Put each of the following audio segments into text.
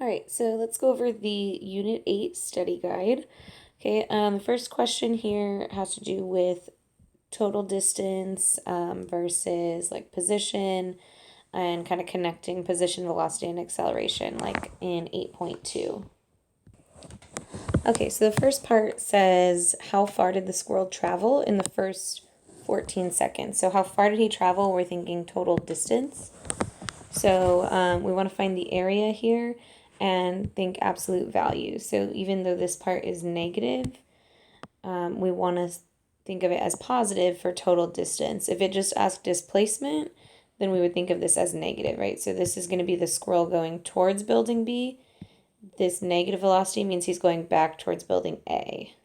All right, so let's go over the Unit 8 study guide. Okay, the first question here has to do with total distance versus like position and kind of connecting position, velocity, and acceleration, like in 8.2. Okay, so the first part says, how far did the squirrel travel in the first 14 seconds? So how far did he travel? We're thinking total distance. So we want to find the area here and think absolute value. So even though this part is negative, we want to think of it as positive for total distance. If it just asked displacement, then we would think of this as negative, right? So this is going to be the squirrel going towards building B. This negative velocity means he's going back towards building A.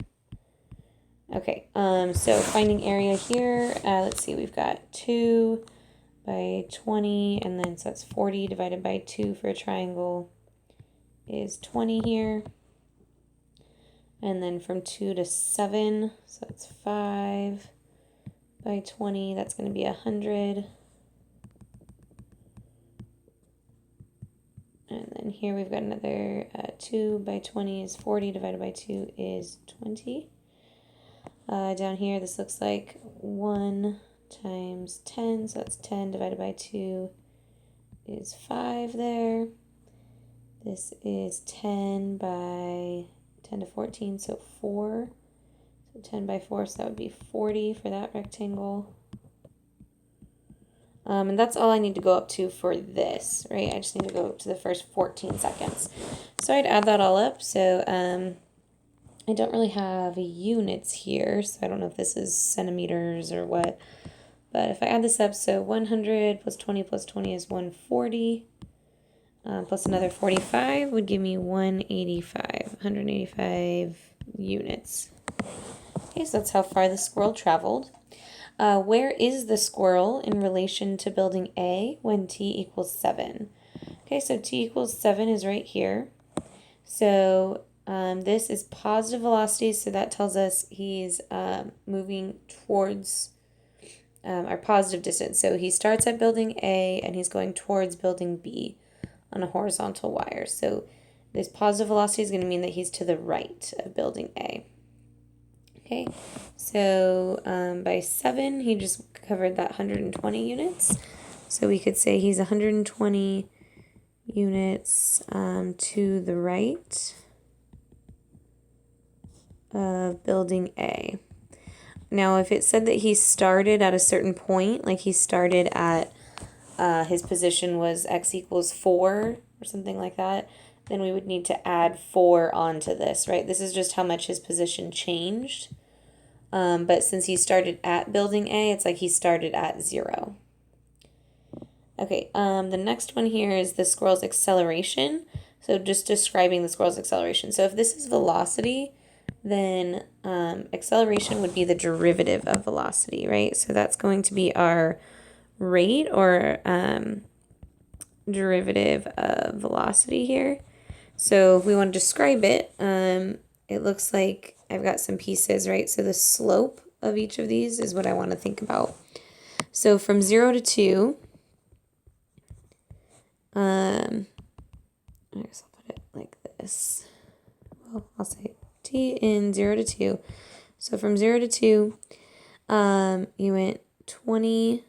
Okay, so finding area here, let's see, we've got 2 by 20, and then so that's 40 divided by 2 for a triangle is 20 here. And then from 2 to 7, so that's 5 by 20, that's going to be 100. And then here we've got another 2 by 20 is 40 divided by 2 is 20. Down here, this looks like 1 times 10, so that's 10 divided by 2 is 5 there. This is 10 by 10 to 14, so 4. So 10 by 4, so that would be 40 for that rectangle. And that's all I need to go up to for this, right? I just need to go up to the first 14 seconds. So I'd add that all up. So I don't really have units here, so I don't know if this is centimeters or what. But if I add this up, so 100 plus 20 is 140. Plus another 45 would give me 185 units. Okay, so that's how far the squirrel traveled. Where is the squirrel in relation to building A when t equals 7? Okay, so t equals 7 is right here. So this is positive velocity, so that tells us he's moving towards our positive distance. So he starts at building A and he's going towards building B on a horizontal wire. So this positive velocity is going to mean that he's to the right of building A. Okay, so by 7, he just covered that 120 units. So we could say he's 120 units to the right of building A. Now, if it said that he started at a certain point, like he started at his position was x equals 4 or something like that, then we would need to add 4 onto this, right? This is just how much his position changed. But since he started at building A, it's like he started at 0. Okay, the next one here is the squirrel's acceleration. So just describing the squirrel's acceleration. So if this is velocity, then acceleration would be the derivative of velocity, right? So that's going to be our rate or derivative of velocity here. So if we want to describe it, it looks like I've got some pieces, right? So the slope of each of these is what I want to think about. So from 0 to 2, I guess I'll put it like this. Well, I'll say t in 0 to 2. So from 0 to 2, you went 20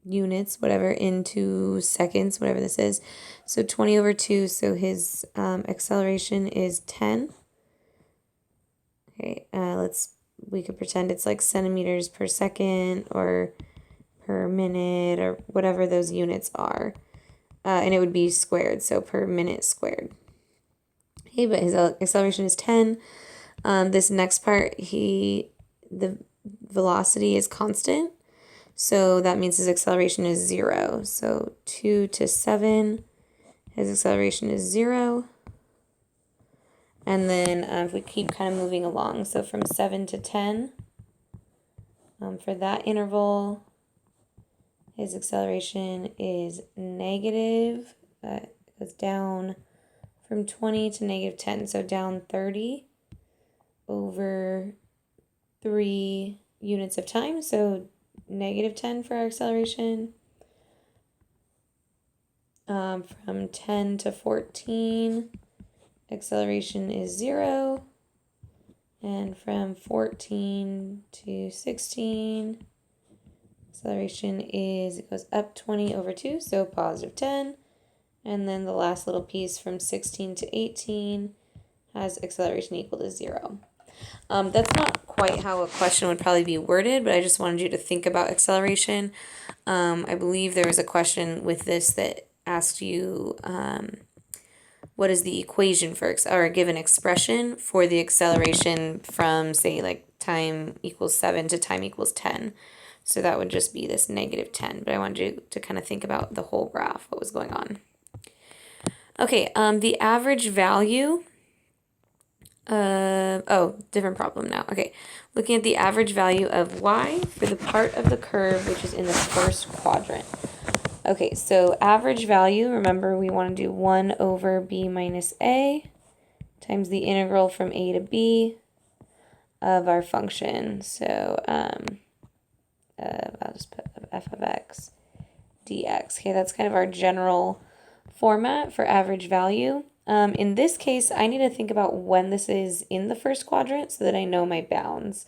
units, whatever, into seconds, whatever this is. So 20 over 2, so his acceleration is 10. Okay, we could pretend it's like centimeters per second or per minute or whatever those units are. And it would be squared, so per minute squared. Okay, but his acceleration is 10. This next part, the velocity is constant. So that means his acceleration is 0. So 2 to 7, his acceleration is 0. And then if we keep kind of moving along, so from 7 to 10, for that interval, his acceleration is negative. It goes down from 20 to negative 10, so down 30 over 3 units of time. So negative 10 for our acceleration. From 10 to 14, acceleration is 0. And from 14 to 16, acceleration is, it goes up 20 over 2, so positive 10. And then the last little piece from 16 to 18 has acceleration equal to 0. That's not quite how a question would probably be worded, but I just wanted you to think about acceleration. I believe there was a question with this that asked you what is the equation for, or a given expression for the acceleration from, say, like time equals 7 to time equals 10. So that would just be this negative 10. But I wanted you to kind of think about the whole graph, what was going on. Okay, the average value different problem now. Okay, looking at the average value of y for the part of the curve which is in the first quadrant. Okay, so average value, remember we want to do 1 over b minus a times the integral from a to b of our function. So I'll just put f of x dx. Okay, that's kind of our general format for average value. In this case, I need to think about when this is in the first quadrant so that I know my bounds.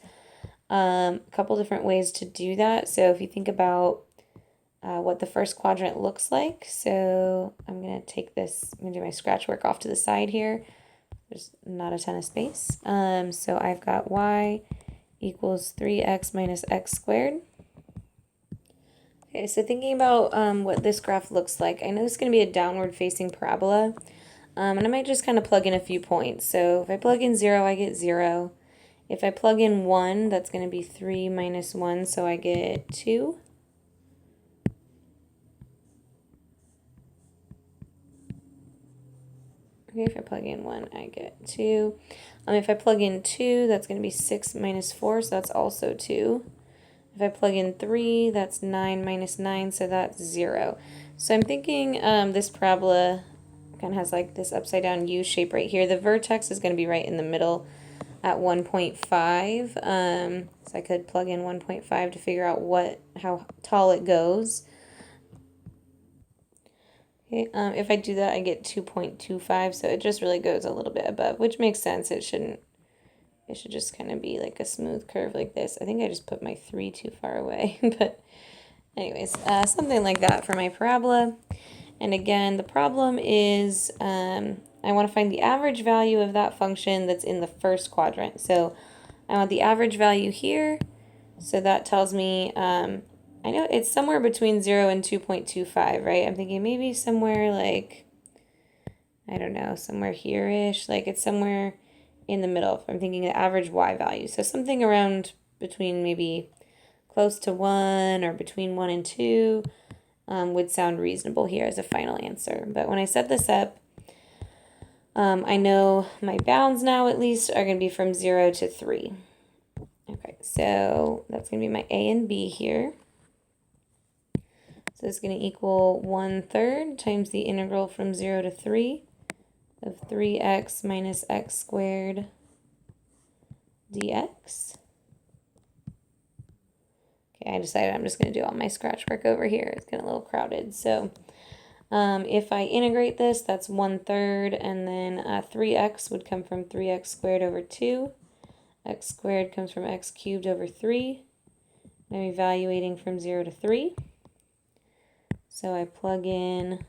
A couple different ways to do that. So if you think about what the first quadrant looks like, so I'm going to take this, I'm going to do my scratch work off to the side here. There's not a ton of space. So I've got y equals 3x minus x squared. Okay, so thinking about what this graph looks like, I know it's going to be a downward facing parabola, and I might just kind of plug in a few points. So if I plug in 0, I get 0. If I plug in 1, that's going to be 3 minus 1, so I get 2. Okay, if I plug in 1, I get 2. If I plug in 2, that's going to be 6 minus 4, so that's also 2. If I plug in 3, that's 9 minus 9, so that's 0. So I'm thinking this parabola kind of has like this upside down U shape right here. The vertex is going to be right in the middle at 1.5. So I could plug in 1.5 to figure out how tall it goes. Okay, if I do that, I get 2.25, so it just really goes a little bit above, which makes sense. It should just kind of be like a smooth curve like this. I think I just put my 3 too far away, but anyways, something like that for my parabola. And again, the problem is I want to find the average value of that function that's in the first quadrant. So I want the average value here. So that tells me, I know it's somewhere between 0 and 2.25, right? I'm thinking maybe somewhere like, I don't know, somewhere here-ish. Like it's somewhere in the middle. I'm thinking the average y value. So something around between maybe close to 1 or between 1 and 2 would sound reasonable here as a final answer. But when I set this up, I know my bounds now at least are going to be from 0 to 3. Okay, so that's going to be my a and b here. So it's going to equal 1/3 times the integral from 0 to 3 of 3x minus x squared dx. Okay, I decided I'm just going to do all my scratch work over here. It's getting a little crowded. So if I integrate this, that's 1/3, and then 3x would come from 3x squared over 2. X squared comes from x cubed over 3. I'm evaluating from 0 to 3. So I plug in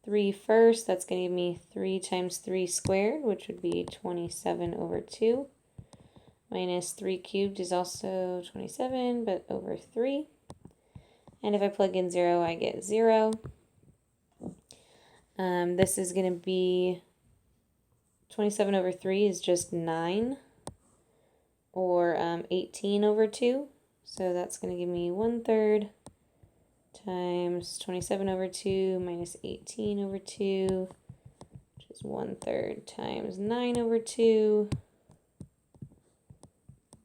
3 first. That's going to give me 3 times 3 squared, which would be 27 over 2. Minus 3 cubed is also 27, but over 3. And if I plug in 0, I get 0. This is going to be 27 over 3 is just 9, or 18 over 2. So that's going to give me 1/3 times 27 over 2 minus 18 over 2, which is 1/3 times 9 over 2.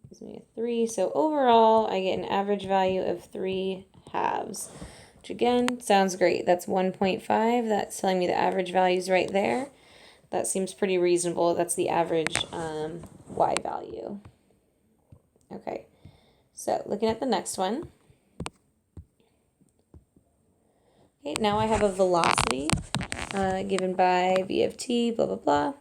Gives me a 3. So overall, I get an average value of 3/2, which again sounds great. That's 1.5. That's telling me the average value is right there. That seems pretty reasonable. That's the average y value. Okay, so looking at the next one. Okay, now I have a velocity given by v of t, blah, blah, blah.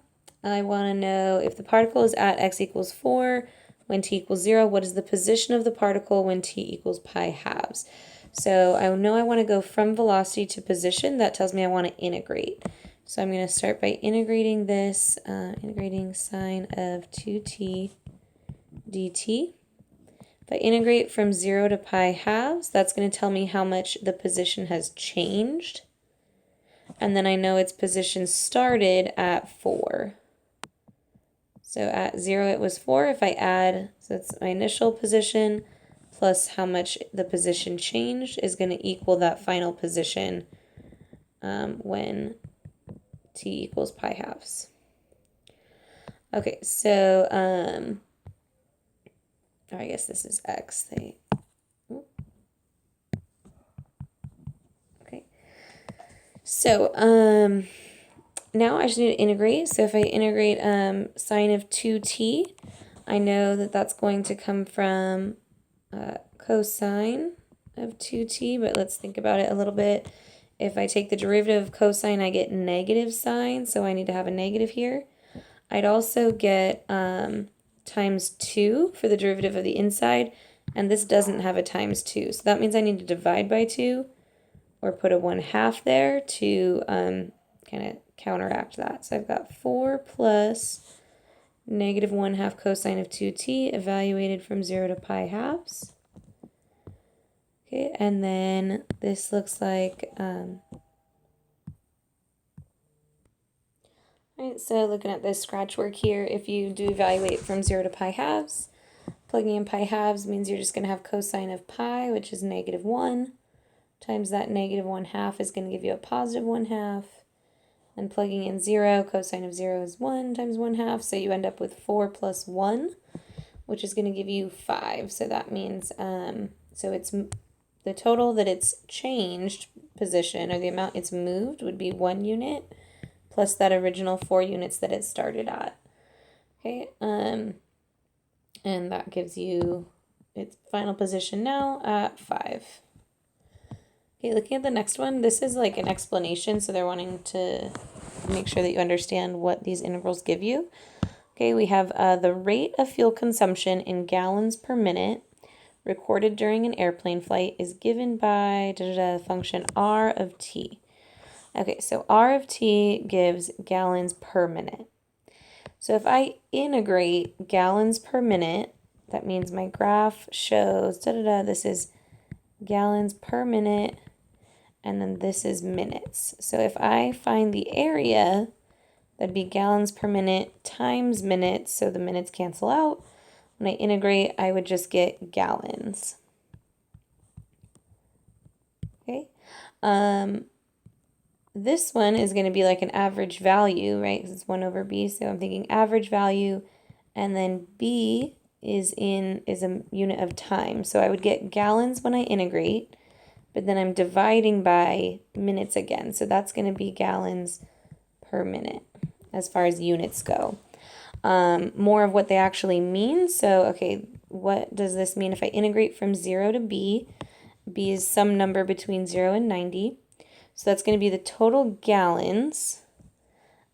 I want to know if the particle is at x equals 4, when t equals 0, what is the position of the particle when t equals pi halves? So I know I want to go from velocity to position. That tells me I want to integrate. So I'm going to start by integrating this, integrating sine of 2t dt. If I integrate from 0 to pi halves, that's going to tell me how much the position has changed. And then I know its position started at 4. So at 0 it was 4. If I add, so it's my initial position plus how much the position changed is going to equal that final position when t equals pi halves. Okay, so I guess this is x. Okay. So now I just need to integrate. So if I integrate sine of 2t, I know that that's going to come from cosine of 2t, but let's think about it a little bit. If I take the derivative of cosine, I get negative sine, so I need to have a negative here. I'd also get times 2 for the derivative of the inside, and this doesn't have a times 2, so that means I need to divide by 2 or put a 1/2 there to kind of counteract that. So I've got 4 plus negative 1/2 cosine of 2t evaluated from 0 to pi halves. Okay, and then this looks like, right, so looking at this scratch work here, if you do evaluate from 0 to pi halves, plugging in pi halves means you're just going to have cosine of pi, which is negative 1, times that negative 1/2 is going to give you a positive 1/2. And plugging in 0, cosine of 0 is 1 times 1/2, so you end up with 4 plus 1, which is going to give you 5. So that means, so it's the total that it's changed position, or the amount it's moved, would be 1 unit plus that original 4 units that it started at. Okay, and that gives you its final position now at 5. Okay, looking at the next one, this is like an explanation, so they're wanting to make sure that you understand what these integrals give you. Okay, we have the rate of fuel consumption in gallons per minute recorded during an airplane flight is given by function r of t. Okay, so r of t gives gallons per minute. So if I integrate gallons per minute, that means my graph shows, this is gallons per minute, and then this is minutes. So if I find the area, that'd be gallons per minute times minutes, so the minutes cancel out. When I integrate, I would just get gallons. Okay. This one is going to be like an average value, right? Because it's 1 over b, so I'm thinking average value, and then b is a unit of time. So I would get gallons when I integrate, but then I'm dividing by minutes again. So that's going to be gallons per minute as far as units go. More of what they actually mean. So, okay, what does this mean if I integrate from 0 to b? B is some number between 0 and 90. So that's going to be the total gallons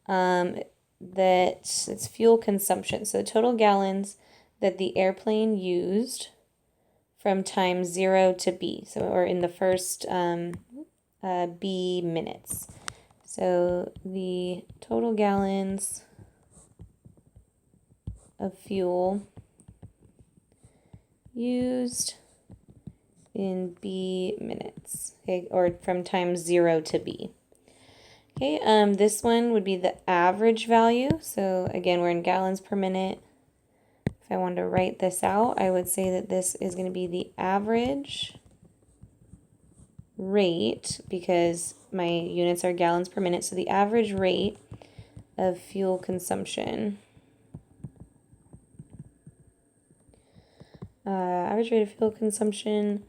that it's fuel consumption. So the total gallons that the airplane used from time 0 to b. So, or in the first b minutes. So the total gallons of fuel used in b minutes, okay, or from time 0 to b. Okay, this one would be the average value. So again, we're in gallons per minute. If I wanted to write this out, I would say that this is going to be the average rate, because my units are gallons per minute, so the average rate of fuel consumption. Average rate of fuel consumption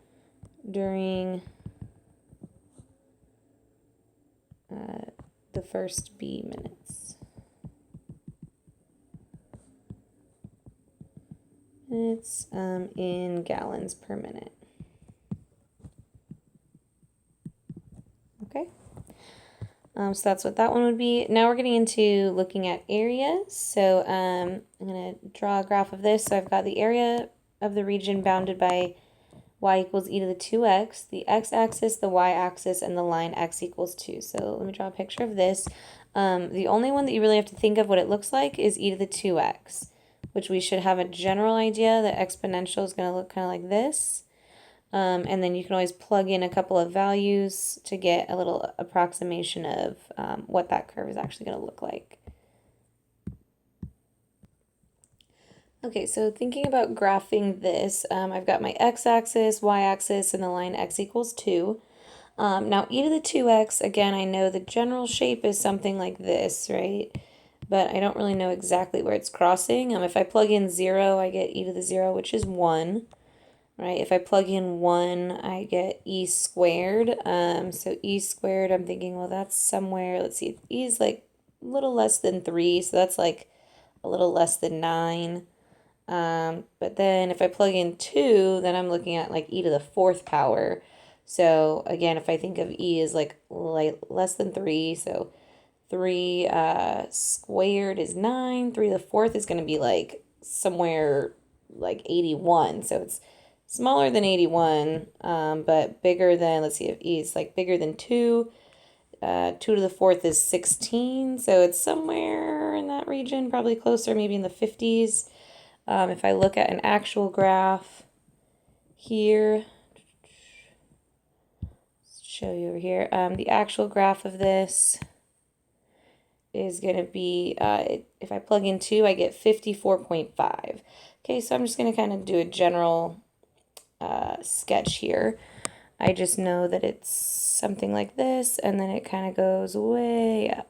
during the first b minutes. It's in gallons per minute. Okay. Okay. So that's what that one would be. Now we're getting into looking at areas. So I'm going to draw a graph of this. So I've got the area of the region bounded by y equals e to the 2x, the x-axis, the y-axis, and the line x equals 2. So let me draw a picture of this. The only one that you really have to think of what it looks like is e to the 2x, which we should have a general idea that exponential is going to look kind of like this. And then you can always plug in a couple of values to get a little approximation of what that curve is actually going to look like. Okay, so thinking about graphing this, I've got my x-axis, y-axis, and the line x equals 2. Now e to the 2x, again, I know the general shape is something like this, right? But I don't really know exactly where it's crossing. If I plug in 0, I get e to the 0, which is 1. Right, if I plug in 1, I get e squared. So e squared, I'm thinking, well, that's somewhere, let's see, e is like a little less than 3, so that's like a little less than 9. But then if I plug in 2, then I'm looking at like e to the 4th power. So again, if I think of e as like less than 3, so 3 squared is 9. 3 to the 4th is going to be like somewhere like 81. So it's smaller than 81, but bigger than, let's see if e is like bigger than 2. 2 to the 4th is 16, so it's somewhere in that region, probably closer, maybe in the 50s. If I look at an actual graph here, let's show you over here, the actual graph of this is going to be, if I plug in 2, I get 54.5. Okay, so I'm just going to kind of do a general sketch here. I just know that it's something like this, and then it kind of goes way up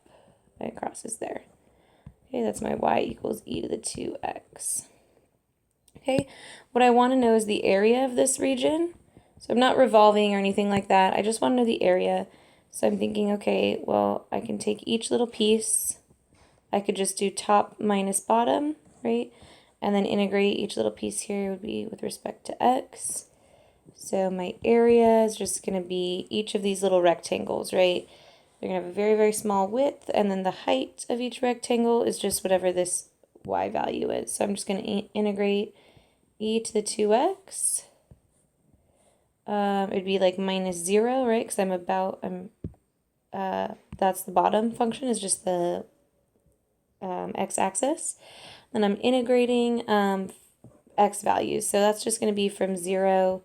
and it crosses there. Okay, that's my y equals e to the 2x. Okay, what I want to know is the area of this region. So I'm not revolving or anything like that. I just want to know the area. So I'm thinking, okay, well, I can take each little piece. I could just do top minus bottom, right? And then integrate each little piece here would be with respect to x. So my area is just going to be each of these little rectangles, right? They're going to have a very, very small width, and then the height of each rectangle is just whatever this y value is. So I'm just going to integrate e to the 2x. It'd be like minus 0, right? Because that's the bottom function, is just the x-axis. Then I'm integrating x values. So that's just going to be from 0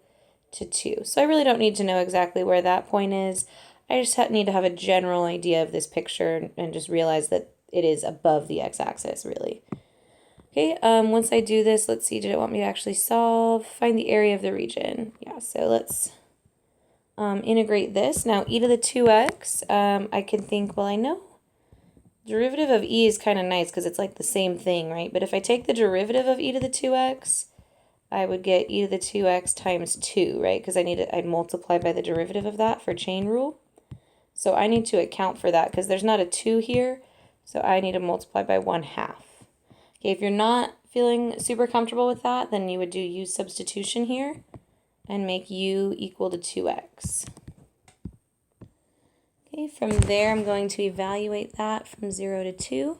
to 2. So I really don't need to know exactly where that point is. I just need to have a general idea of this picture and just realize that it is above the x-axis, really. Okay, once I do this, let's see, did it want me to actually solve? Find the area of the region. Yeah, so let's integrate this. Now, e to the 2x, I can think, well, I know derivative of e is kind of nice because it's like the same thing, right? But if I take the derivative of e to the 2x, I would get e to the 2x times 2, right? Because I'd multiply by the derivative of that for chain rule. So I need to account for that because there's not a 2 here, so I need to multiply by 1/2. Okay, if you're not feeling super comfortable with that, then you would do u substitution here and make u equal to 2x. Okay, from there I'm going to evaluate that from 0 to 2.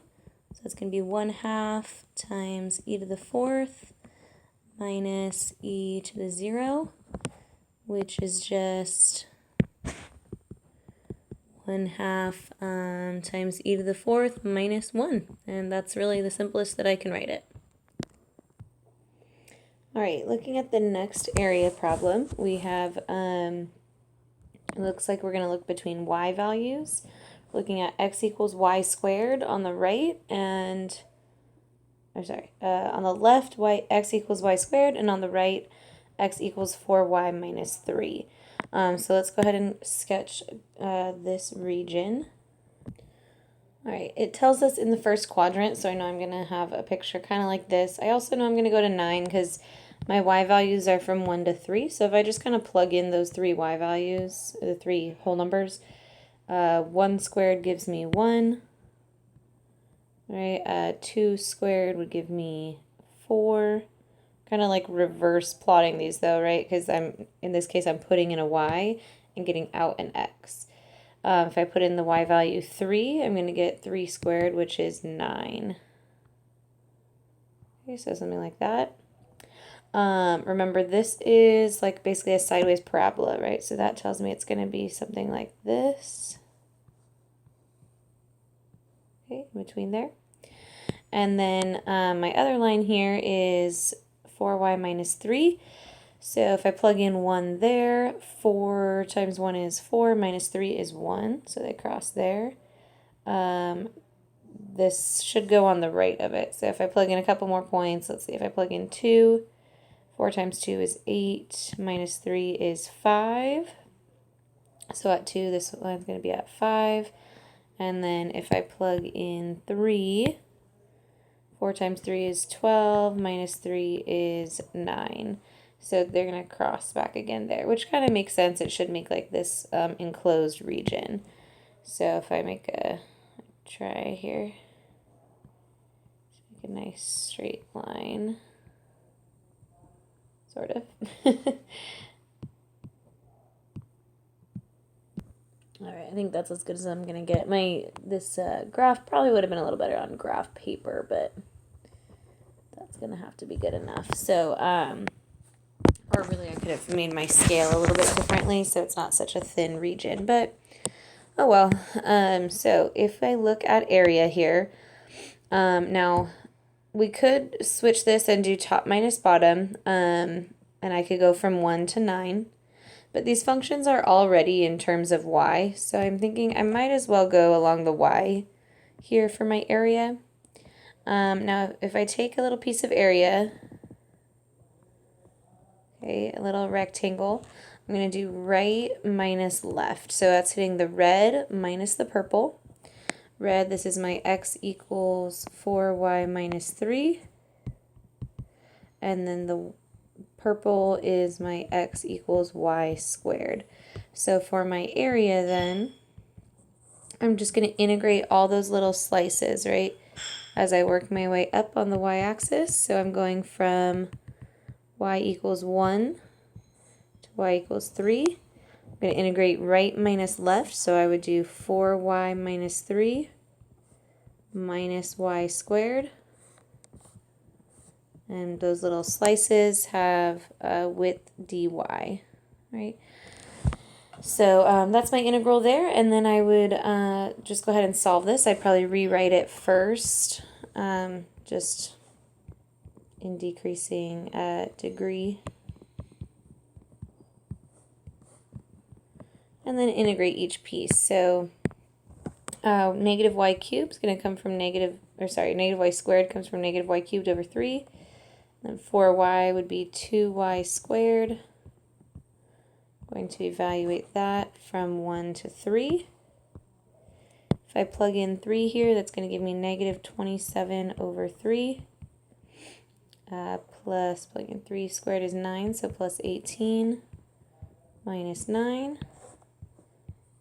So it's going to be 1/2 times e to the 4th minus e to the 0, which is just 1/2 times e to the 4th minus 1. And that's really the simplest that I can write it. All right, looking at the next area problem, we have, it looks like we're going to look between y values. Looking at x equals y squared on the right, and, on the left, x equals y squared, and on the right, x equals 4y minus 3. So let's go ahead and sketch this region. All right, it tells us in the first quadrant, so I know I'm going to have a picture kind of like this. I also know I'm going to go to 9 because my y values are from 1 to 3. So if I just kind of plug in those 3 y values, the 3 whole numbers, 1 squared gives me 1. Right, 2 squared would give me 4. Kind of like reverse plotting these though, right? Because in this case, I'm putting in a y and getting out an x. If I put in the y value 3, I'm going to get 3 squared, which is 9. Okay, so something like that. Remember, this is like basically a sideways parabola, right? So that tells me it's going to be something like this. Okay, in between there. And then my other line here is 4y minus 3. So if I plug in 1 there, 4 times 1 is 4, minus 3 is 1. So they cross there. This should go on the right of it. So if I plug in a couple more points, let's see, if I plug in 2, 4 times 2 is 8, minus 3 is 5. So at 2, this line's going to be at 5. And then if I plug in 3, 4 times 3 is 12, minus 3 is 9. So they're going to cross back again there, which kind of makes sense. It should make like this enclosed region. So if I make a try here, make a nice straight line, sort of. All right, I think that's as good as I'm gonna get. This graph probably would have been a little better on graph paper, but that's gonna have to be good enough. So, or really I could have made my scale a little bit differently so it's not such a thin region, but oh well. So if I look at area here, now we could switch this and do top minus bottom, and I could go from 1 to 9. But these functions are already in terms of y, so I'm thinking I might as well go along the y here for my area. Now, if I take a little piece of area, okay, a little rectangle, I'm going to do right minus left. So that's hitting the red minus the purple. Red, this is my x equals 4y minus 3. And then the purple is my x equals y squared. So for my area then, I'm just going to integrate all those little slices, right, as I work my way up on the y-axis. So I'm going from y equals 1 to y equals 3. I'm going to integrate right minus left, so I would do 4y minus 3 minus y squared. And those little slices have width dy, right? So that's my integral there, and then I would just go ahead and solve this. I'd probably rewrite it first, just in decreasing degree. And then integrate each piece. So negative y cubed is going to come from negative y squared comes from negative y cubed over 3. Then 4y would be 2y squared. Going to evaluate that from 1 to 3. If I plug in 3 here, that's going to give me negative 27 over 3. Plus, plug in 3 squared is 9, so plus 18 minus 9.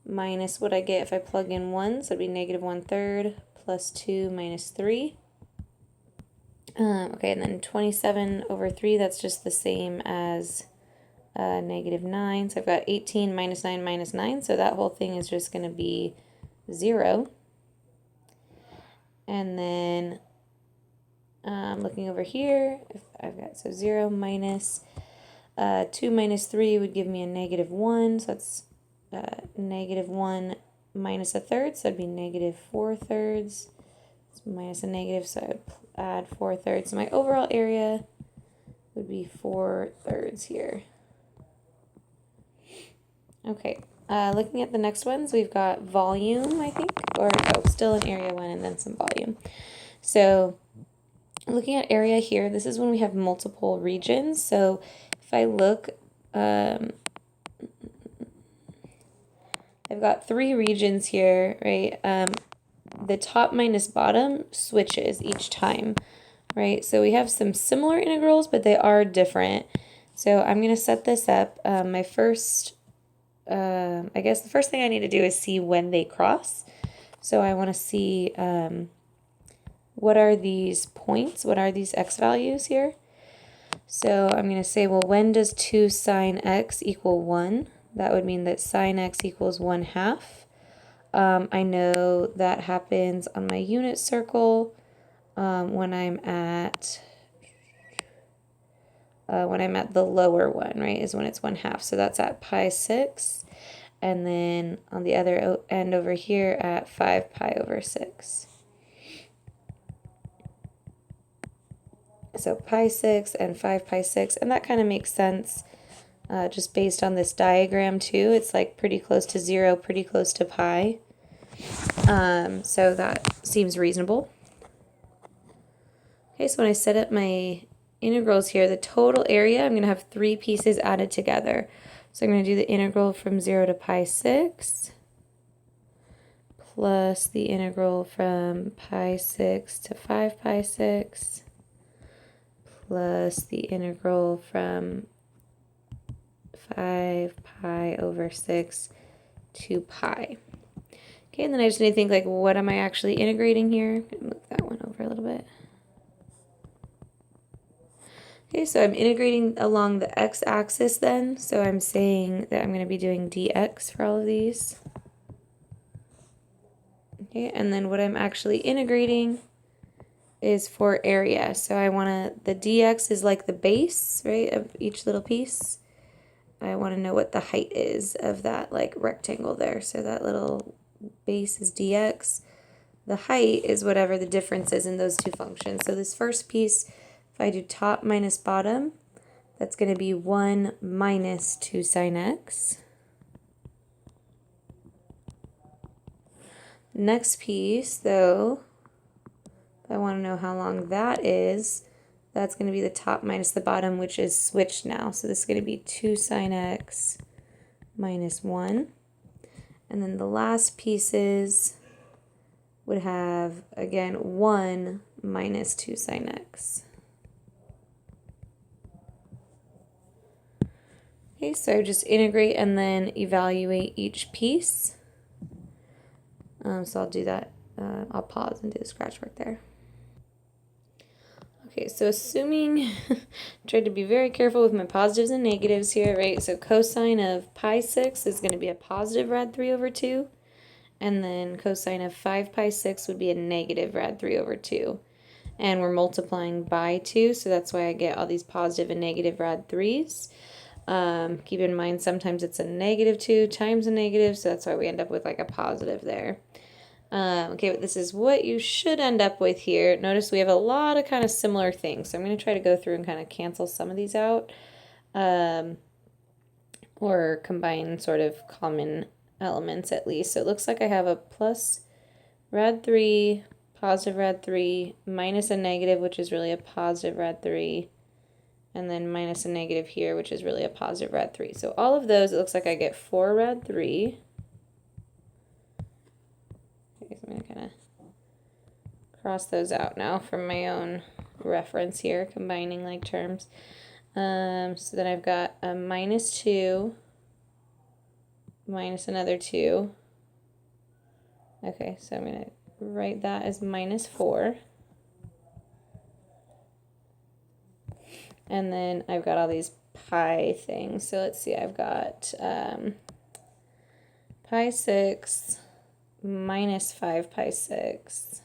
Minus what I get if I plug in 1, so it'd be negative 1/3 plus 2 minus 3. Okay, and then 27 over 3, that's just the same as negative 9. So I've got 18 minus 9 minus 9, so that whole thing is just going to be 0. And then looking over here, if I've got 0 minus 2 minus 3 would give me a negative 1, so that's negative 1 minus 1/3, so that'd be negative 4/3. It's minus a negative, so I would add 4/3. So my overall area would be 4/3 here. Okay, looking at the next ones, we've got volume, I think, or still an area one and then some volume. So looking at area here, this is when we have multiple regions. So if I look, I've got 3 regions here, right? The top minus bottom switches each time, right? So we have some similar integrals, but they are different. So I'm going to set this up. I guess the first thing I need to do is see when they cross. So I want to see what are these points? What are these x values here? So I'm going to say, well, when does 2 sine x equal 1? That would mean that sine x equals 1/2. I know that happens on my unit circle when I'm at the lower one, right, is when it's 1/2. So that's at pi 6. And then on the other end over here at 5 pi over 6. So pi 6 and 5 pi 6, and that kind of makes sense just based on this diagram too. It's like pretty close to 0, pretty close to pi. So that seems reasonable. Okay, so when I set up my integrals here, the total area, I'm going to have 3 pieces added together. So I'm going to do the integral from 0 to pi 6 plus the integral from pi 6 to 5 pi 6 plus the integral from 5 pi over 6 to pi. Okay, and then I just need to think, like, what am I actually integrating here? I'm going to move that one over a little bit. Okay, so I'm integrating along the x-axis then. So I'm saying that I'm going to be doing dx for all of these. Okay, and then what I'm actually integrating is for area. So I want to, the dx is like the base, right, of each little piece. I want to know what the height is of that like rectangle there. So that little base is dx. The height is whatever the difference is in those two functions. So this first piece, if I do top minus bottom, that's going to be 1 minus 2 sine x. Next piece, though, if I want to know how long that is, that's going to be the top minus the bottom, which is switched now. So this is going to be 2 sine x minus 1. And then the last pieces would have, again, 1 minus 2 sine x. Okay, so just integrate and then evaluate each piece. So I'll do that. I'll pause and do the scratch work there. Okay, so assuming, tried to be very careful with my positives and negatives here, right? So cosine of pi 6 is going to be a positive rad 3 over 2. And then cosine of 5 pi 6 would be a negative rad 3 over 2. And we're multiplying by 2, so that's why I get all these positive and negative rad 3s. Keep in mind sometimes it's a negative 2 times a negative, so that's why we end up with like a positive there. Okay, but this is what you should end up with here. Notice we have a lot of kind of similar things, so I'm going to try to go through and kind of cancel some of these out, or combine sort of common elements at least. So it looks like I have a plus rad 3, positive rad 3, minus a negative, which is really a positive rad 3, and then minus a negative here, which is really a positive rad 3. So all of those, it looks like I get 4 rad 3. Okay, so I'm going to kind of cross those out now from my own reference here, combining like terms. So then I've got a minus 2, minus another 2. Okay, so I'm going to write that as minus 4. And then I've got all these pi things. So let's see, I've got pi 6 minus 5 pi 6.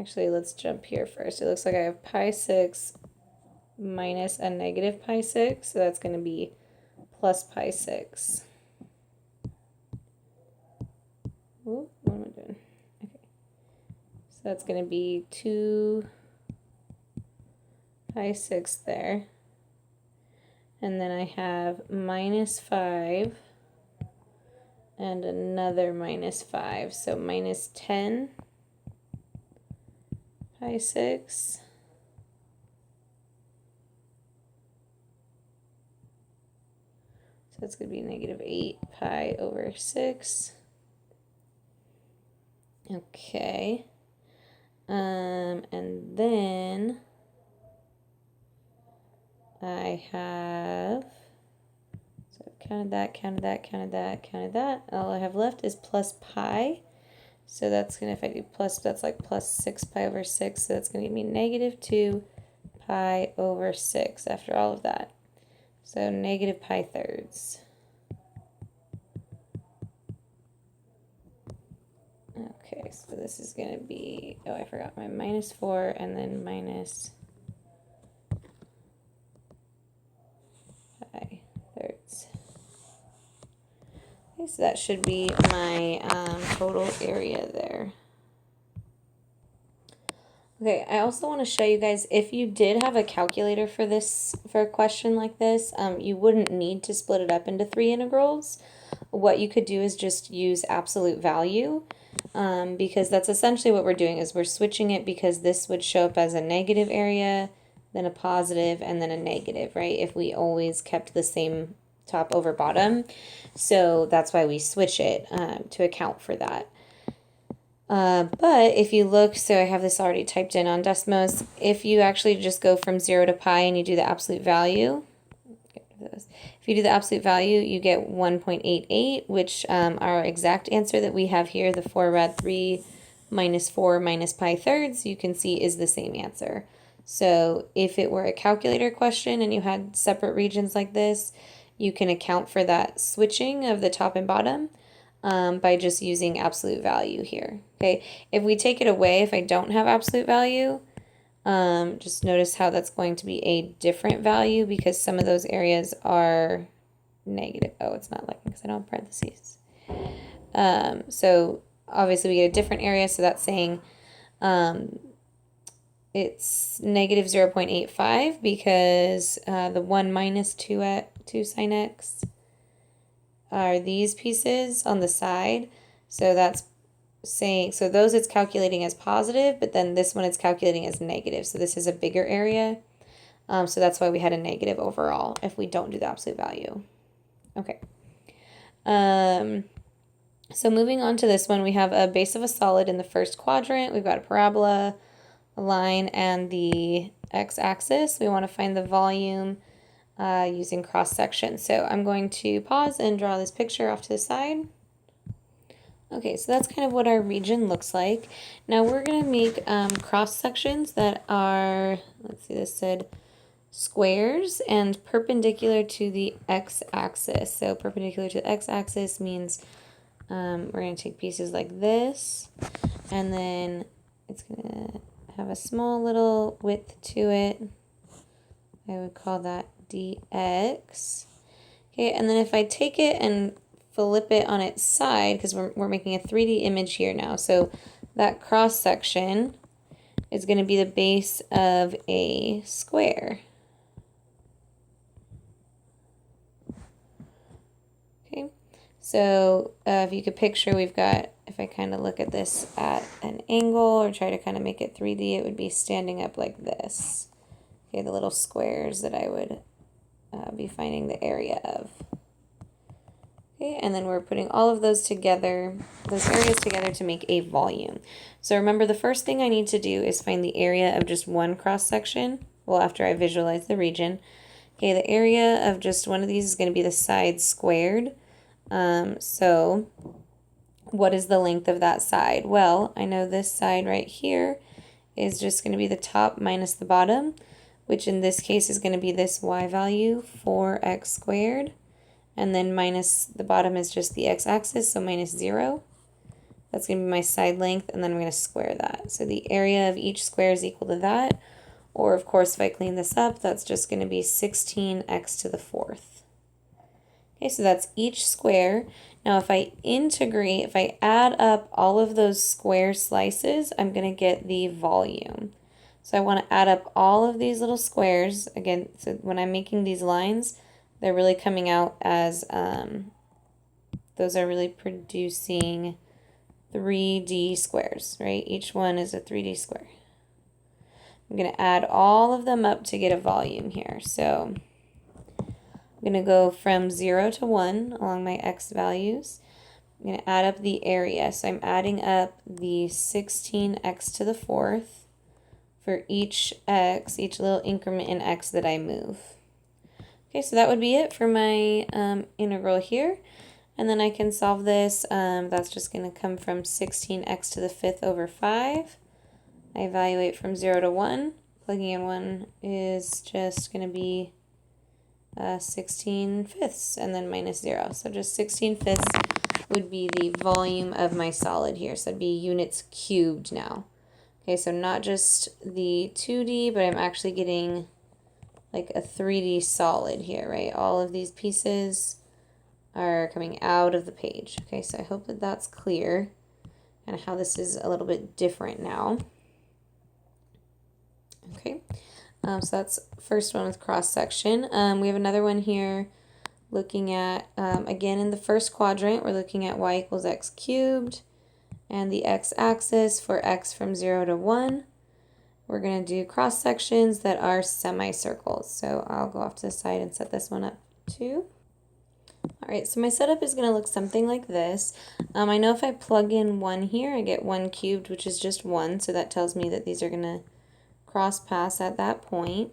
Actually, let's jump here first. It looks like I have pi 6 minus a negative pi 6. So that's going to be plus pi 6. Ooh, what am I doing? Okay. So that's going to be 2 pi 6 there. And then I have minus 5 and another minus 5. So minus 10 pi 6. So that's going to be negative 8 pi over 6. Okay. And then I have, so I've counted that, counted that, counted that, counted that. All I have left is plus pi. So that's going to, if I do plus, that's like plus 6 pi over 6. So that's going to give me negative 2 pi over 6 after all of that. So negative pi thirds. Okay, so this is going to be, oh, I forgot my -4 and then minus pi thirds. Okay, so that should be my total area there. Okay, I also want to show you guys, if you did have a calculator for a question like this, you wouldn't need to split it up into 3 integrals. What you could do is just use absolute value, because that's essentially what we're doing, is we're switching it, because this would show up as a negative area, then a positive, and then a negative, right? If we always kept the same top over bottom. So that's why we switch it to account for that. But if you look, so I have this already typed in on Desmos, if you actually just go from 0 to pi and you do the absolute value, if you do the absolute value, you get 1.88, which our exact answer that we have here, the 4 rad 3 minus 4 minus pi thirds, you can see is the same answer. So if it were a calculator question and you had separate regions like this, you can account for that switching of the top and bottom by just using absolute value here. Okay, if we take it away, if I don't have absolute value, just notice how that's going to be a different value, because some of those areas are negative. Oh, it's not liking because I don't have parentheses. So obviously we get a different area, so that's saying it's negative 0.85 because the 1 minus 2 at 2 sine x are these pieces on the side. So that's saying, so those it's calculating as positive, but then this one it's calculating as negative. So this is a bigger area. So that's why we had a negative overall if we don't do the absolute value. Okay. So moving on to this one, we have a base of a solid in the first quadrant. We've got a parabola, a line, and the x-axis. We want to find the volume using cross-section. So I'm going to pause and draw this picture off to the side. Okay, so that's kind of what our region looks like. Now we're going to make cross-sections that are, let's see, this said squares and perpendicular to the x-axis. So perpendicular to the x-axis means we're going to take pieces like this, and then it's going to have a small little width to it. I would call that dx. Okay, and then if I take it and flip it on its side, because we're making a 3D image here now, so that cross section is going to be the base of a square. Okay, so if you could picture, we've got, if I kind of look at this at an angle or try to kind of make it 3D, it would be standing up like this. Okay, the little squares that I would be finding the area of. Okay, and then we're putting all of those together, those areas together to make a volume. So remember, the first thing I need to do is find the area of just one cross section. Well, after I visualize the region. Okay, the area of just one of these is going to be the side squared. So what is the length of that side? Well, I know this side right here is just going to be the top minus the bottom, which in this case is going to be this y value, 4x squared. And then minus the bottom is just the x-axis, so minus 0. That's going to be my side length, and then I'm going to square that. So the area of each square is equal to that. Or, of course, if I clean this up, that's just going to be 16x to the 4th. Okay, so that's each square. Now, if I integrate, if I add up all of those square slices, I'm going to get the volume. So I want to add up all of these little squares. Again, so when I'm making these lines, they're really coming out as, those are really producing 3D squares, right? Each one is a 3D square. I'm going to add all of them up to get a volume here. So I'm going to go from 0 to 1 along my x values. I'm going to add up the area. So I'm adding up the 16x to the 4th for each x, each little increment in x that I move. Okay, so that would be it for my integral here. And then I can solve this. That's just going to come from 16x to the 5th over 5. I evaluate from 0 to 1. Plugging in 1 is just going to be 16 fifths and then minus 0. So just 16 fifths would be the volume of my solid here. So it'd be units cubed now. Okay, so not just the 2D, but I'm actually getting like a 3D solid here, right? All of these pieces are coming out of the page. Okay, so I hope that that's clear and how this is a little bit different now. Okay, so that's first one with cross section. We have another one here looking at, again in the first quadrant, we're looking at y equals x cubed and the x-axis for x from 0 to 1. We're going to do cross sections that are semicircles. So I'll go off to the side and set this one up too. All right, so my setup is going to look something like this. I know if I plug in 1 here, I get 1 cubed, which is just 1. So that tells me that these are going to cross pass at that point.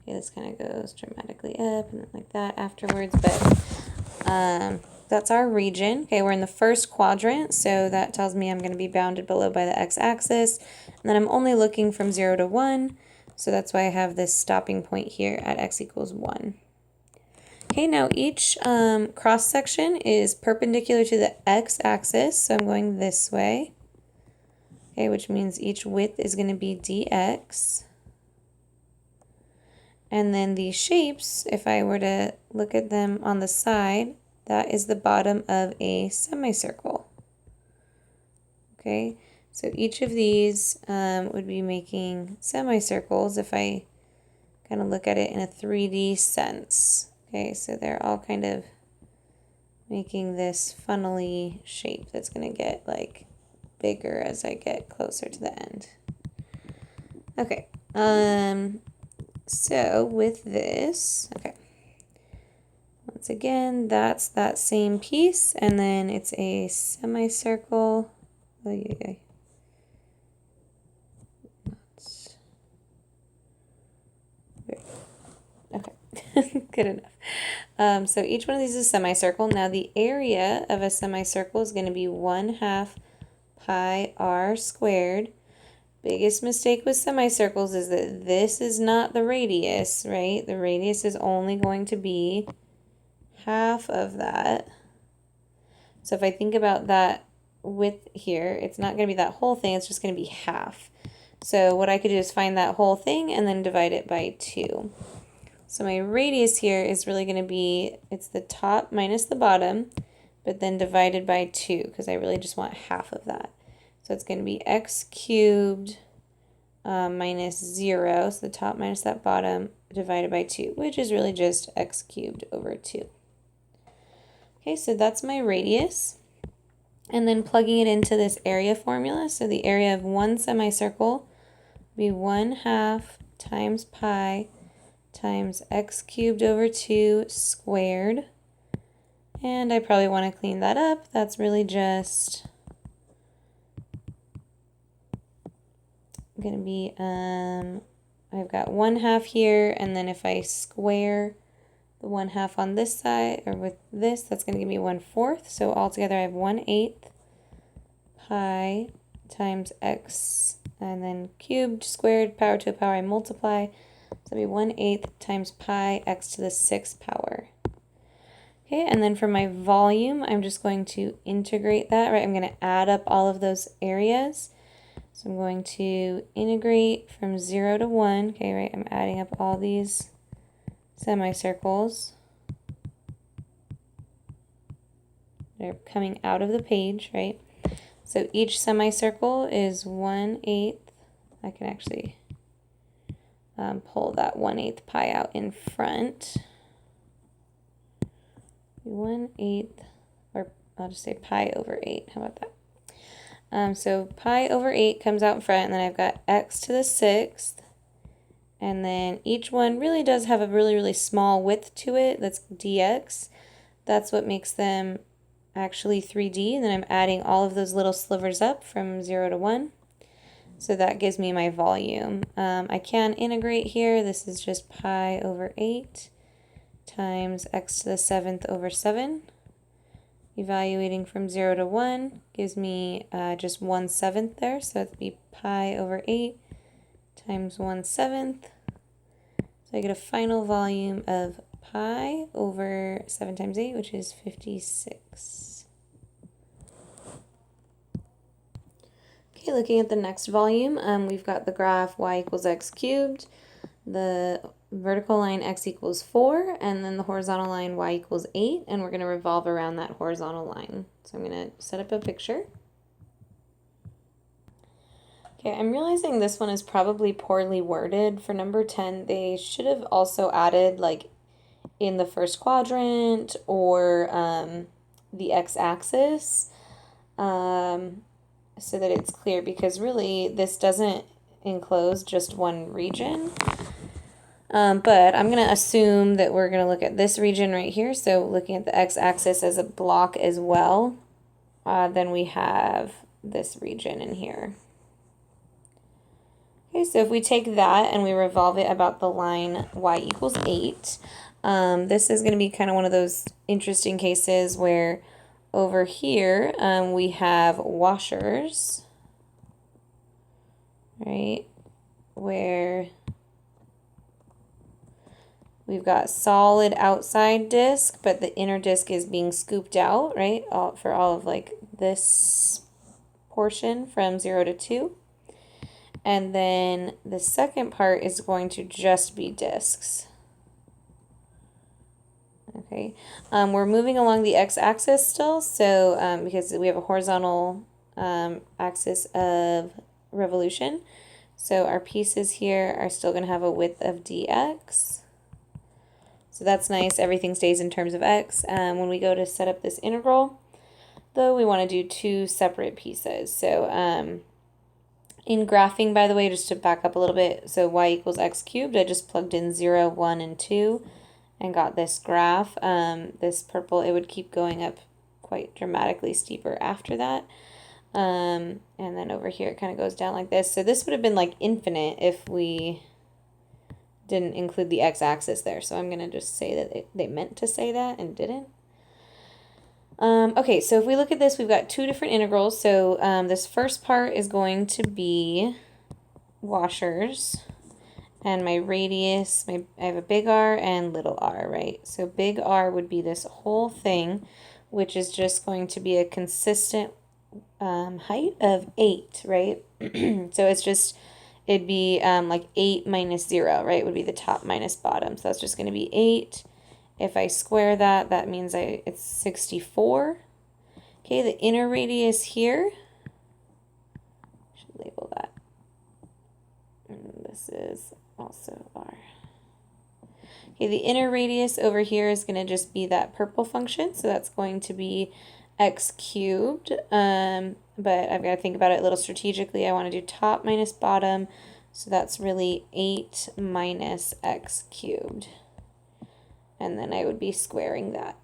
Okay, this kind of goes dramatically up and then like that afterwards, but that's our region. Okay, we're in the first quadrant, so that tells me I'm going to be bounded below by the x-axis. And then I'm only looking from 0 to 1, so that's why I have this stopping point here at x equals 1. Okay, now each cross-section is perpendicular to the x-axis, so I'm going this way. Okay, which means each width is going to be dx. And then the shapes, if I were to look at them on the side, that is the bottom of a semicircle. Okay, so each of these would be making semicircles if I kind of look at it in a 3D sense. Okay, so they're all kind of making this funnely shape that's going to get like bigger as I get closer to the end. Okay, so with this, okay, once again, that's that same piece, and then it's a semicircle. Oh, yeah. Okay, good enough. So each one of these is a semicircle. Now the area of a semicircle is going to be 1/2 pi r squared. Biggest mistake with semicircles is that this is not the radius, right? The radius is only going to be half of that. So if I think about that width here, it's not going to be that whole thing, it's just going to be half. So what I could do is find that whole thing and then divide it by 2. So my radius here is really going to be, it's the top minus the bottom, but then divided by 2, because I really just want half of that. So it's going to be x cubed minus 0, so the top minus that bottom, divided by 2, which is really just x cubed over 2. Okay, so that's my radius. And then plugging it into this area formula, so the area of one semicircle would be 1/2 times pi times x cubed over 2 squared. And I probably want to clean that up. That's really just going to be, I've got 1/2 here, and then if I square the 1/2 on this side, or with this, that's going to give me 1/4. So altogether I have 1/8 pi times x, and then cubed, squared, power to a power I multiply. So it'll be 1/8 times pi x to the 6th power. Okay, and then for my volume, I'm just going to integrate that, right? I'm going to add up all of those areas. So I'm going to integrate from 0 to 1. Okay, right, I'm adding up all these semicircles. They're coming out of the page, right? So each semicircle is 1/8. I can actually pull that 1/8 pi out in front. 1/8, or I'll just say pi over 8. How about that? So pi over 8 comes out in front, and then I've got x to the 6th. And then each one really does have a really, really small width to it. That's dx. That's what makes them actually 3D. And then I'm adding all of those little slivers up from 0 to 1. So that gives me my volume. I can integrate here. This is just pi over 8 times x to the 7th over 7. Evaluating from 0 to 1 gives me just 1/7 there. So it'd be pi over 8 times 1/7. So I get a final volume of pi over 7 times 8, which is 56. Okay, looking at the next volume, we've got the graph y equals x cubed, the vertical line x equals 4, and then the horizontal line y equals 8, and we're going to revolve around that horizontal line. So I'm going to set up a picture. Okay, I'm realizing this one is probably poorly worded. For number 10, they should have also added like in the first quadrant or the x-axis so that it's clear, because really this doesn't enclose just one region. But I'm going to assume that we're going to look at this region right here. So looking at the x-axis as a block as well, then we have this region in here. Okay, so if we take that and we revolve it about the line y equals 8, this is going to be kind of one of those interesting cases where over here we have washers, right, where we've got solid outside disc, but the inner disc is being scooped out, right, for all of like this portion from 0 to 2. And then the second part is going to just be discs. Okay, we're moving along the x-axis still, so because we have a horizontal axis of revolution, so our pieces here are still going to have a width of dx. So that's nice. Everything stays in terms of x. When we go to set up this integral, though, we want to do two separate pieces. So in graphing, by the way, just to back up a little bit, so y equals x cubed, I just plugged in 0, 1, and 2 and got this graph. This purple, it would keep going up quite dramatically steeper after that. And then over here it kind of goes down like this. So this would have been like infinite if we didn't include the x-axis there. So I'm going to just say that they meant to say that and didn't. Okay, so if we look at this, we've got two different integrals. So this first part is going to be washers. And my radius, I have a big R and little r, right? So big R would be this whole thing, which is just going to be a consistent height of 8, right? So it's just, it'd be like 8 minus 0, right? Would be the top minus bottom. So that's just going to be 8. If I square that, that means it's 64. Okay, the inner radius here, I should label that. And this is also r. Okay, the inner radius over here is going to just be that purple function. So that's going to be x cubed. But I've got to think about it a little strategically. I want to do top minus bottom. So that's really 8 minus x cubed. And then I would be squaring that.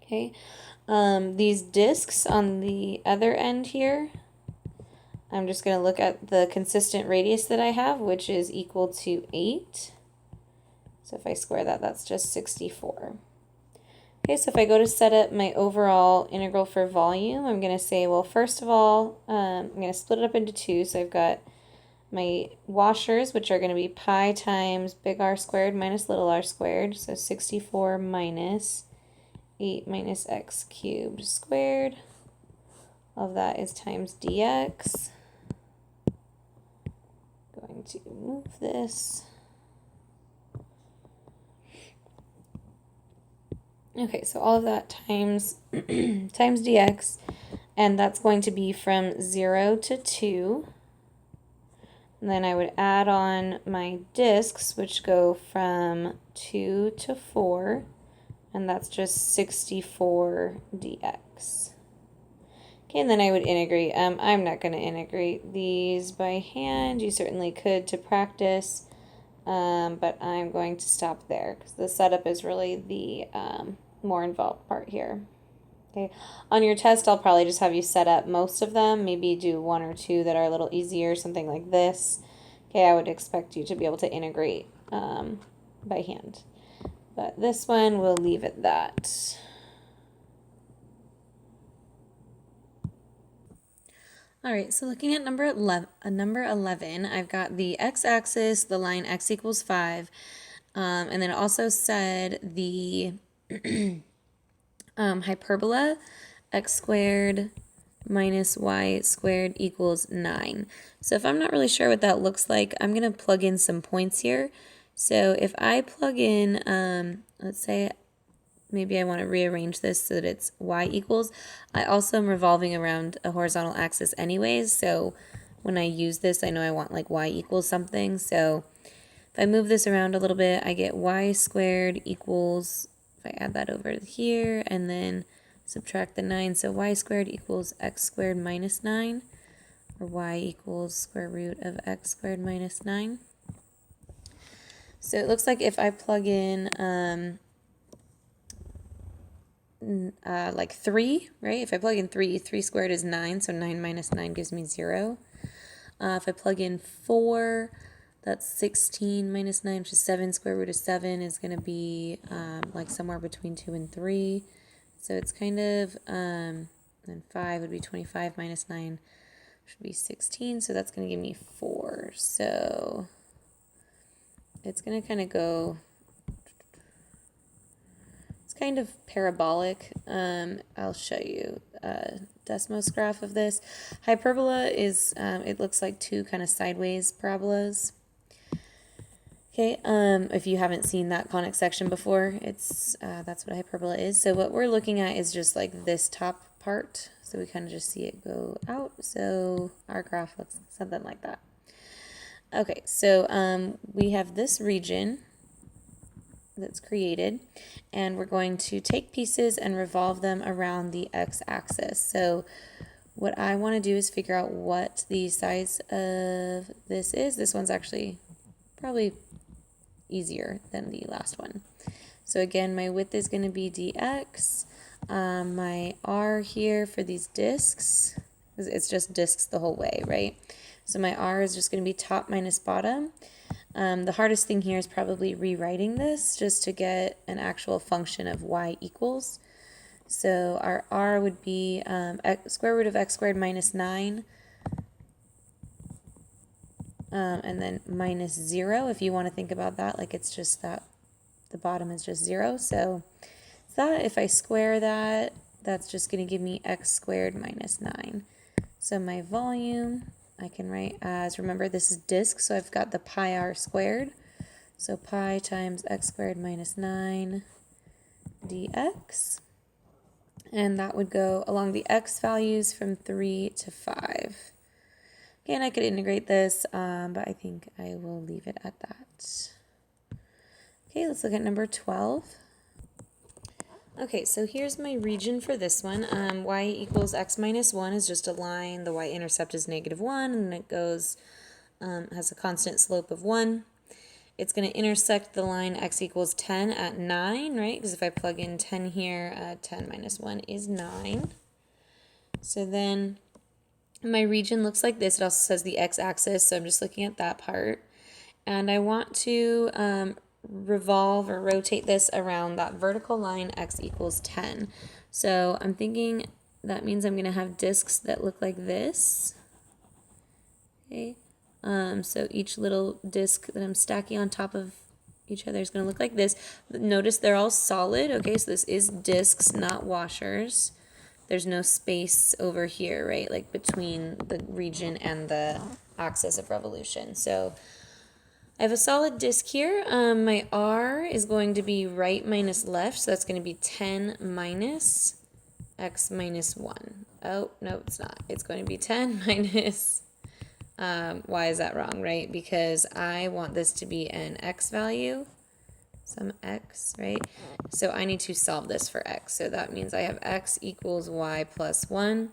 Okay, these discs on the other end here, I'm just going to look at the consistent radius that I have, which is equal to 8. So if I square that, that's just 64. Okay, so if I go to set up my overall integral for volume, I'm going to say, well, first of all, I'm going to split it up into two. So I've got my washers, which are going to be pi times big R squared minus little r squared. So 64 minus 8 minus x cubed squared. All of that is times dx. Going to move this. Okay, so all of that times times dx, and that's going to be from 0 to 2. And then I would add on my discs, which go from 2 to 4, and that's just 64 dx. Okay, and then I would integrate. I'm not going to integrate these by hand. You certainly could to practice, but I'm going to stop there because the setup is really the more involved part here. Okay, on your test, I'll probably just have you set up most of them, maybe do one or two that are a little easier, something like this. Okay, I would expect you to be able to integrate by hand. But this one, we'll leave at that. All right, so looking at number 11, I've got the x-axis, the line x equals 5, and then it also said the hyperbola, x squared minus y squared equals 9. So if I'm not really sure what that looks like, I'm going to plug in some points here. So if I plug in, let's say maybe I want to rearrange this so that it's y equals. I also am revolving around a horizontal axis anyways, so when I use this, I know I want like y equals something. So if I move this around a little bit, I get y squared equals, if I add that over here and then subtract the 9, so y squared equals x squared minus 9, or y equals square root of x squared minus 9. So it looks like if I plug in like 3, right? If I plug in 3, 3 squared is 9, so 9 minus 9 gives me 0. If I plug in 4, that's 16 minus 9, which is 7. Square root of 7 is going to be like somewhere between 2 and 3. So it's kind of, and 5 would be 25 minus 9, should be 16. So that's going to give me 4. So it's going to kind of go, it's kind of parabolic. I'll show you a Desmos graph of this. Hyperbola is, it looks like two kind of sideways parabolas. Okay, if you haven't seen that conic section before, it's that's what a hyperbola is. So what we're looking at is just like this top part. So we kind of just see it go out. So our graph looks something like that. Okay, so we have this region that's created, and we're going to take pieces and revolve them around the x-axis. So what I want to do is figure out what the size of this is. This one's actually probably easier than the last one. So again, my width is going to be dx. My r here for these discs, it's just discs the whole way, right? So my r is just going to be top minus bottom. The hardest thing here is probably rewriting this just to get an actual function of y equals. So our r would be square root of x squared minus 9. And then minus 0, if you want to think about that, like it's just that the bottom is just 0. So that, if I square that, that's just going to give me x squared minus 9. So my volume, I can write as, remember this is disk, so I've got the pi r squared. So pi times x squared minus 9 dx. And that would go along the x values from 3 to 5. And I could integrate this, but I think I will leave it at that. Okay, let's look at number 12. Okay, so here's my region for this one. Y equals x minus 1 is just a line. The y-intercept is negative 1, and it goes, has a constant slope of 1. It's going to intersect the line x equals 10 at 9, right? Because if I plug in 10 here, 10 minus 1 is 9. So then my region looks like this. It also says the x-axis, so I'm just looking at that part. And I want to revolve or rotate this around that vertical line x equals 10. So I'm thinking that means I'm going to have discs that look like this. Okay. So each little disc that I'm stacking on top of each other is going to look like this. Notice they're all solid. Okay, so this is discs, not washers. There's no space over here, right? Like between the region and the axis of revolution. So I have a solid disk here. My r is going to be right minus left, so that's going to be 10 minus x minus 1. Oh, no, it's not. It's going to be 10 minus, why is that wrong, right? Because I want this to be an x value, some x, right? So I need to solve this for x. So that means I have x equals y plus 1.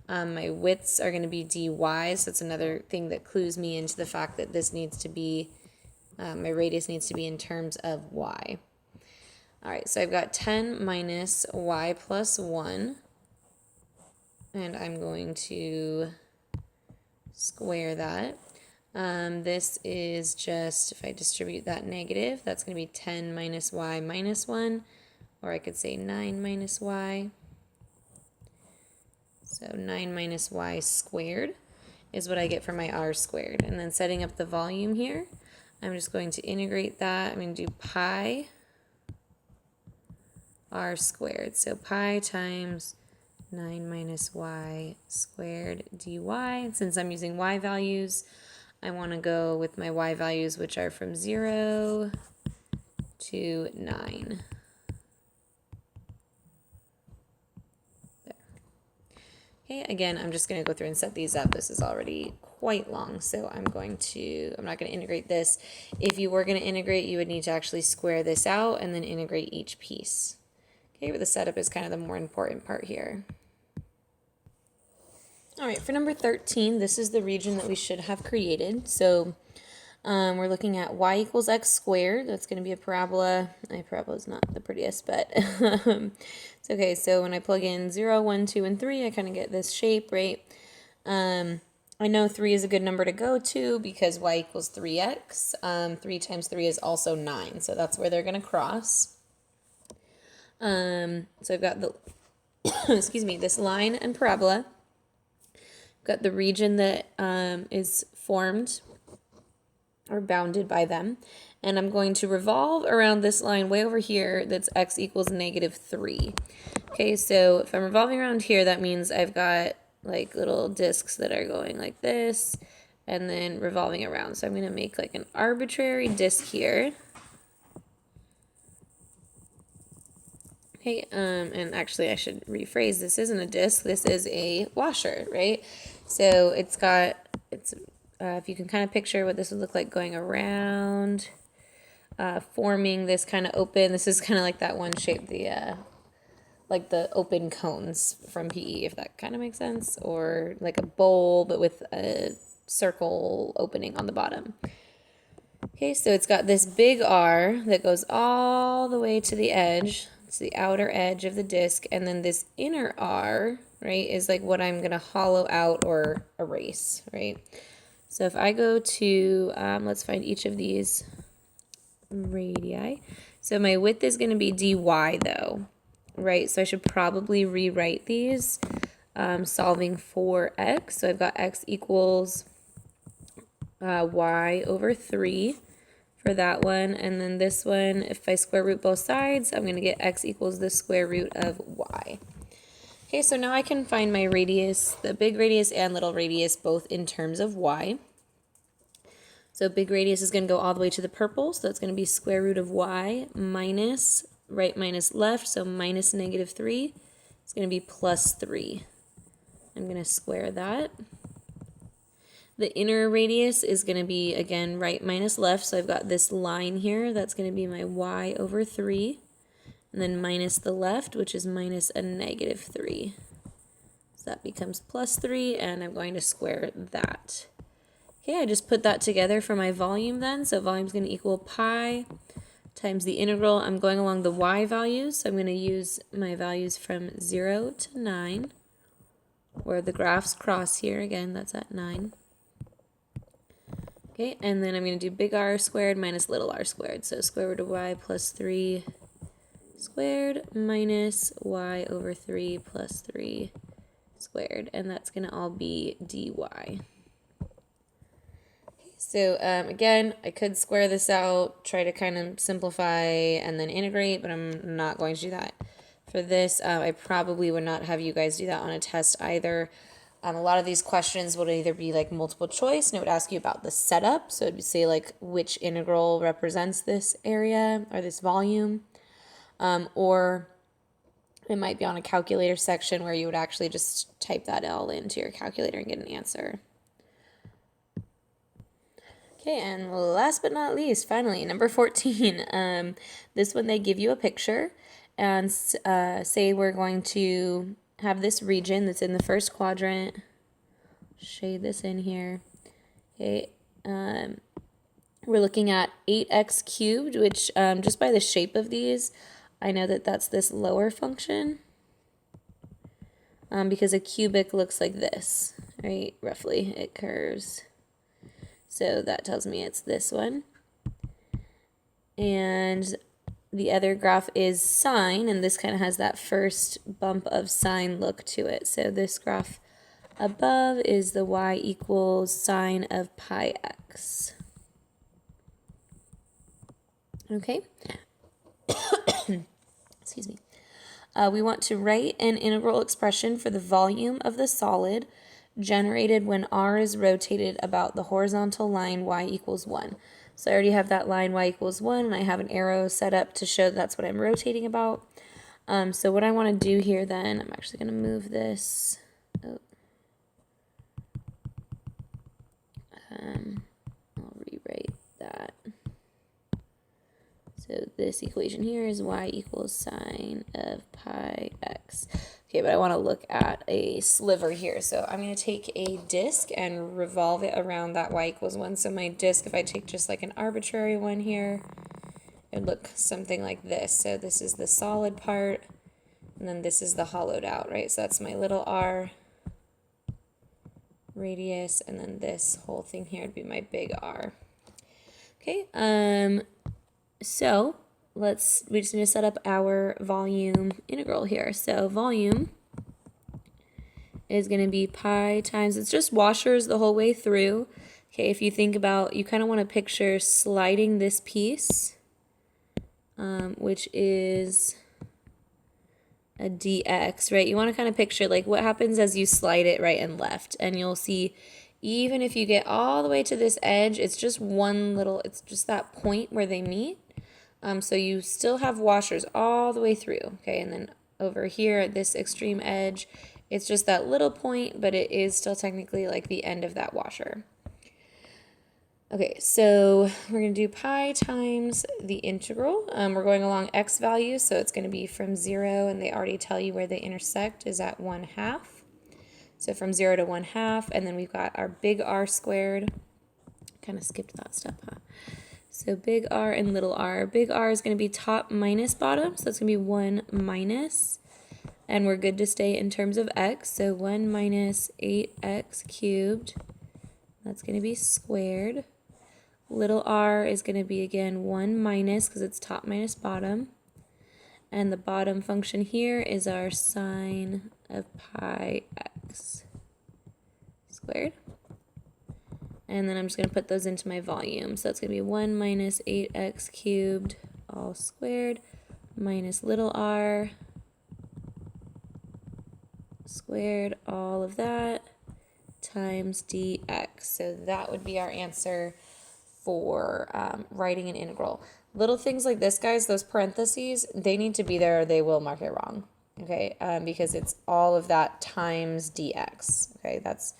My widths are going to be dy, so it's another thing that clues me into the fact that this needs to be, my radius needs to be in terms of y. All right, so I've got 10 minus y plus 1, and I'm going to square that. This is just, if I distribute that negative, that's going to be 10 minus y minus 1, or I could say 9 minus y. So 9 minus y squared is what I get for my r squared. And then setting up the volume here, I'm just going to integrate that. I'm going to do pi r squared. So pi times 9 minus y squared dy. And since I'm using y values, I want to go with my y values, which are from 0 to 9. There. Okay, again, I'm just going to go through and set these up. This is already quite long, so I'm not going to integrate this. If you were going to integrate, you would need to actually square this out and then integrate each piece. Okay, but the setup is kind of the more important part here. All right, for number 13, this is the region that we should have created. So we're looking at y equals x squared. That's going to be a parabola. My parabola is not the prettiest, but it's okay. So when I plug in 0, 1, 2, and 3, I kind of get this shape, right? I know 3 is a good number to go to because y equals 3x. 3 times 3 is also 9, so that's where they're going to cross. So I've got the, excuse me, this line and parabola. Got the region that is formed or bounded by them, and I'm going to revolve around this line way over here that's x equals -3. Okay, so if I'm revolving around here, that means I've got like little discs that are going like this and then revolving around. So I'm going to make like an arbitrary disc here. Okay, and actually I should rephrase, this isn't a disc, this is a washer, right? So it's if you can kind of picture what this would look like going around, forming this kind of open, this is kind of like that one shape, like the open cones from PE, if that kind of makes sense, or like a bowl, but with a circle opening on the bottom. Okay, so it's got this big R that goes all the way to the edge. It's the outer edge of the disc, and then this inner R, right, is like what I'm going to hollow out or erase, right? So if I go to, let's find each of these radii. So my width is going to be dy though, right? So I should probably rewrite these solving for x. So I've got x equals y over 3 for that one, and then this one, if I square root both sides, I'm going to get x equals the square root of y. Okay, so now I can find my radius, the big radius and little radius, both in terms of y. So big radius is going to go all the way to the purple, so that's going to be square root of y minus, right minus left, so minus -3. It's going to be plus 3. I'm going to square that. The inner radius is going to be, again, right minus left, so I've got this line here. That's going to be my y over 3, and then minus the left, which is minus a -3. So that becomes plus 3, and I'm going to square that. Okay, I just put that together for my volume then. So volume is going to equal pi times the integral. I'm going along the y values, so I'm going to use my values from 0 to 9, where the graphs cross here. Again, that's at 9. Okay, and then I'm going to do big R squared minus little r squared. So square root of y plus 3 squared minus y over 3 plus 3 squared. And that's going to all be dy. Okay, so again, I could square this out, try to kind of simplify and then integrate, but I'm not going to do that. For this, I probably would not have you guys do that on a test either. A lot of these questions would either be like multiple choice, and it would ask you about the setup. So it would say like which integral represents this area or this volume, or it might be on a calculator section where you would actually just type that all into your calculator and get an answer. Okay, and last but not least, finally, number 14. This one, they give you a picture and say we're going to have this region that's in the first quadrant. Shade this in here. Okay, we're looking at 8x cubed, which just by the shape of these, I know that that's this lower function because a cubic looks like this, right? Roughly, it curves. So that tells me it's this one. And the other graph is sine, and this kind of has that first bump of sine look to it. So this graph above is the y equals sine of pi x. Okay. Excuse me. We want to write an integral expression for the volume of the solid generated when r is rotated about the horizontal line y equals 1. So I already have that line y equals 1, and I have an arrow set up to show that's what I'm rotating about. So what I want to do here then, I'm actually going to move this. Oh. I'll rewrite that. So this equation here is y equals sine of pi x. Okay, but I want to look at a sliver here. So I'm going to take a disk and revolve it around that y equals 1. So my disk, if I take just like an arbitrary one here, it would look something like this. So this is the solid part, and then this is the hollowed out, right? So that's my little r radius, and then this whole thing here would be my big R. Okay, so we just need to set up our volume integral here. So volume is going to be pi times, it's just washers the whole way through. Okay, if you think about, you kind of want to picture sliding this piece, which is a dx, right? You want to kind of picture like what happens as you slide it right and left, and you'll see even if you get all the way to this edge, it's just it's just that point where they meet. So you still have washers all the way through, okay? And then over here at this extreme edge, it's just that little point, but it is still technically like the end of that washer. Okay, so we're going to do pi times the integral. We're going along x values, so it's going to be from 0, and they already tell you where they intersect is at 1/2. So from 0 to 1/2, and then we've got our big R squared. Kind of skipped that step, huh? So big R and little r. Big R is going to be top minus bottom, so it's going to be 1 minus, and we're good to stay in terms of x, so 1 minus 8x cubed. That's going to be squared. Little r is going to be, again, 1 minus, because it's top minus bottom. And the bottom function here is our sine of pi x squared. And then I'm just going to put those into my volume. So that's going to be 1 minus 8x cubed all squared minus little r squared, all of that, times dx. So that would be our answer for writing an integral. Little things like this, guys, those parentheses, they need to be there or they will mark it wrong, okay? Because it's all of that times dx, okay? That's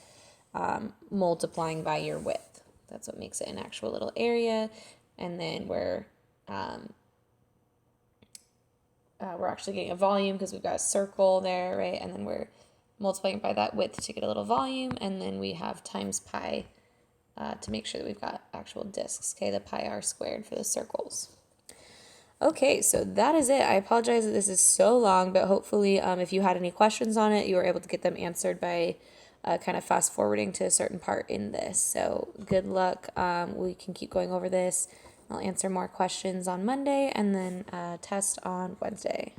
multiplying by your width. That's what makes it an actual little area. And then we're actually getting a volume because we've got a circle there, right? And then we're multiplying by that width to get a little volume, and then we have times pi to make sure that we've got actual disks, okay, the pi r squared for the circles. Okay, so that is it. I apologize that this is so long, but hopefully if you had any questions on it, you were able to get them answered by kind of fast forwarding to a certain part in this. So good luck. We can keep going over this. I'll answer more questions on Monday and then test on Wednesday.